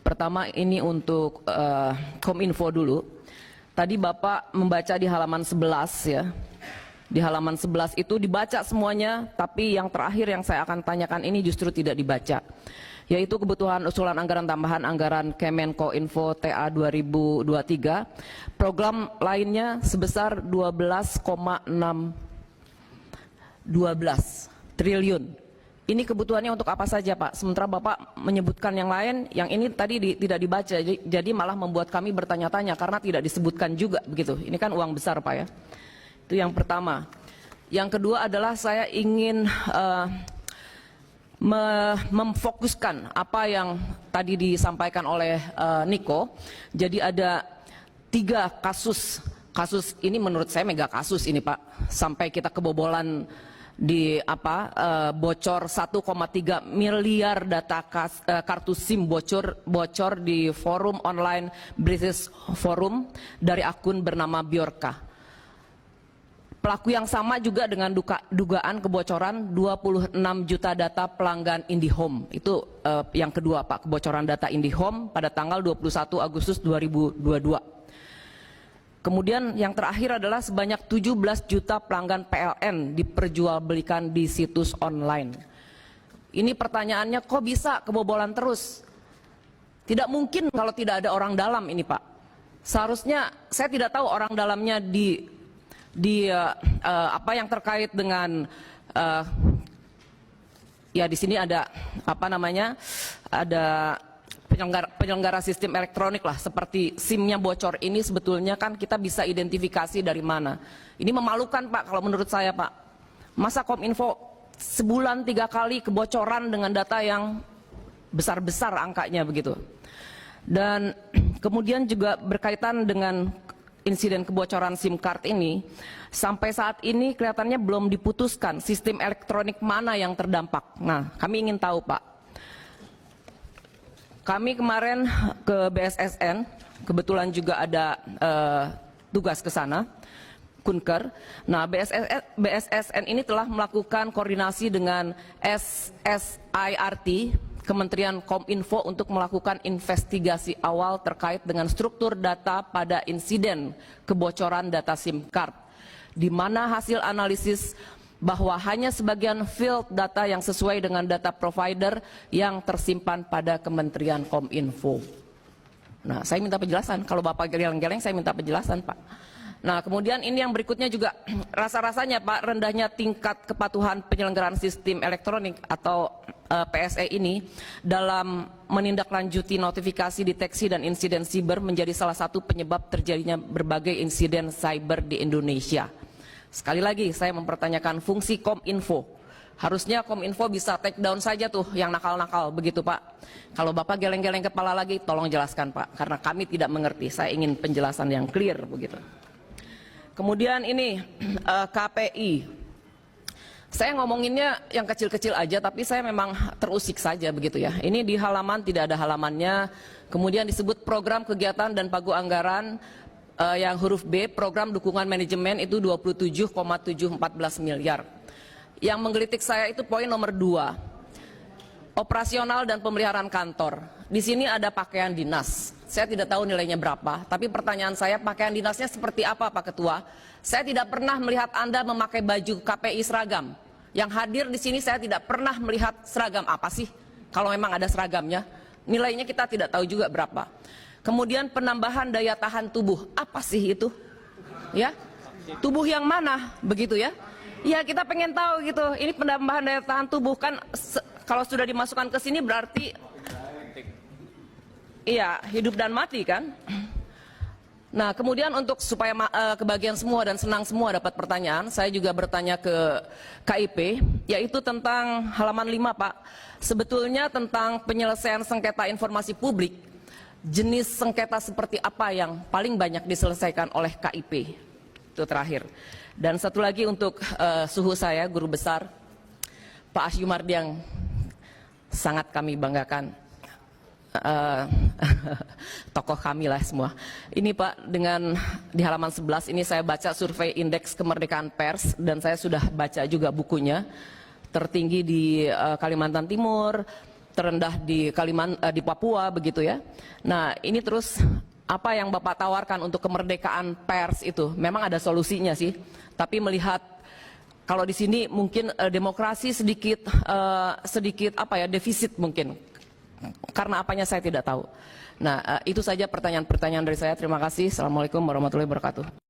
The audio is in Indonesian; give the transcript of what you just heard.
Pertama ini untuk Kominfo dulu. Tadi Bapak membaca di halaman 11 ya. Di halaman 11 itu dibaca semuanya, tapi yang terakhir yang saya akan tanyakan ini justru tidak dibaca. Yaitu kebutuhan usulan anggaran tambahan anggaran Kemenkominfo TA 2023. Program lainnya sebesar 12 triliun. Ini kebutuhannya untuk apa saja Pak? Sementara Bapak menyebutkan yang lain, yang ini tadi tidak dibaca, jadi malah membuat kami bertanya-tanya karena tidak disebutkan juga begitu. Ini kan uang besar Pak ya. Itu yang pertama. Yang kedua adalah saya ingin memfokuskan apa yang tadi disampaikan oleh Niko. Jadi ada 3 kasus ini menurut saya mega kasus ini Pak. Sampai kita kebobolan di bocor 1,3 miliar data kartu SIM bocor di forum online British Forum dari akun bernama Bjorka. Pelaku yang sama juga dengan dugaan kebocoran 26 juta data pelanggan IndiHome. Itu yang kedua Pak, kebocoran data IndiHome pada tanggal 21 Agustus 2022. Kemudian yang terakhir adalah sebanyak 17 juta pelanggan PLN diperjualbelikan di situs online. Ini pertanyaannya, kok bisa kebobolan terus? Tidak mungkin kalau tidak ada orang dalam ini Pak. Seharusnya saya tidak tahu orang dalamnya apa yang terkait dengan ya di sini ada ada penyelenggara sistem elektronik lah, seperti SIM-nya bocor ini sebetulnya kan kita bisa identifikasi dari mana. Ini memalukan Pak kalau menurut saya Pak. Masa Kominfo sebulan 3 kali kebocoran dengan data yang besar-besar angkanya begitu. Dan kemudian juga berkaitan dengan insiden kebocoran SIM card ini, sampai saat ini kelihatannya belum diputuskan sistem elektronik mana yang terdampak. Nah, kami ingin tahu Pak. Kami kemarin ke BSSN, kebetulan juga ada tugas ke sana, Kunker. Nah, BSSN ini telah melakukan koordinasi dengan SSIRT, Kementerian Kominfo, untuk melakukan investigasi awal terkait dengan struktur data pada insiden kebocoran data SIM card, di mana hasil analisis bahwa hanya sebagian field data yang sesuai dengan data provider yang tersimpan pada Kementerian Kominfo. Nah, saya minta penjelasan. Kalau Bapak geleng-geleng, saya minta penjelasan, Pak. Nah, kemudian ini yang berikutnya juga rasa-rasanya Pak, rendahnya tingkat kepatuhan penyelenggaraan sistem elektronik atau PSE ini dalam menindaklanjuti notifikasi, deteksi, dan insiden siber menjadi salah satu penyebab terjadinya berbagai insiden cyber di Indonesia. Sekali lagi saya mempertanyakan fungsi Kominfo. Harusnya Kominfo bisa take down saja tuh yang nakal-nakal begitu Pak. Kalau Bapak geleng-geleng kepala lagi tolong jelaskan Pak, karena kami tidak mengerti. Saya ingin penjelasan yang clear begitu. Kemudian ini KPI. Saya ngomonginnya yang kecil-kecil aja, tapi saya memang terusik saja begitu ya. Ini di halaman tidak ada halamannya. Kemudian disebut program kegiatan dan pagu anggaran. Yang huruf B, program dukungan manajemen itu 27,714 miliar. Yang menggelitik saya itu poin nomor 2, operasional dan pemeliharaan kantor. Di sini ada pakaian dinas. Saya tidak tahu nilainya berapa, tapi pertanyaan saya, pakaian dinasnya seperti apa Pak Ketua? Saya tidak pernah melihat Anda memakai baju KPI seragam. Yang hadir di sini saya tidak pernah melihat seragam apa sih? Kalau memang ada seragamnya, nilainya kita tidak tahu juga berapa. Kemudian penambahan daya tahan tubuh, apa sih itu? Ya, tubuh yang mana begitu ya? Ya kita pengen tahu gitu. Ini penambahan daya tahan tubuh kan kalau sudah dimasukkan ke sini berarti iya hidup dan mati kan? Nah kemudian untuk supaya kebagian semua dan senang semua dapat pertanyaan, saya juga bertanya ke KIP, yaitu tentang halaman 5 Pak. Sebetulnya tentang penyelesaian sengketa informasi publik. Jenis sengketa seperti apa yang paling banyak diselesaikan oleh KIP? Itu terakhir. Dan satu lagi untuk suhu saya, guru besar, Pak Asyumardi yang sangat kami banggakan. Tokoh kami lah semua. Ini Pak, dengan di halaman 11 ini saya baca survei indeks kemerdekaan pers, dan saya sudah baca juga bukunya. Tertinggi di Kalimantan Timur, terendah di di Papua begitu ya. Nah, ini terus apa yang Bapak tawarkan untuk kemerdekaan pers itu memang ada solusinya sih, tapi melihat kalau di sini mungkin demokrasi sedikit apa ya, defisit mungkin. Karena apanya saya tidak tahu. Nah, itu saja pertanyaan-pertanyaan dari saya. Terima kasih. Assalamualaikum warahmatullahi wabarakatuh.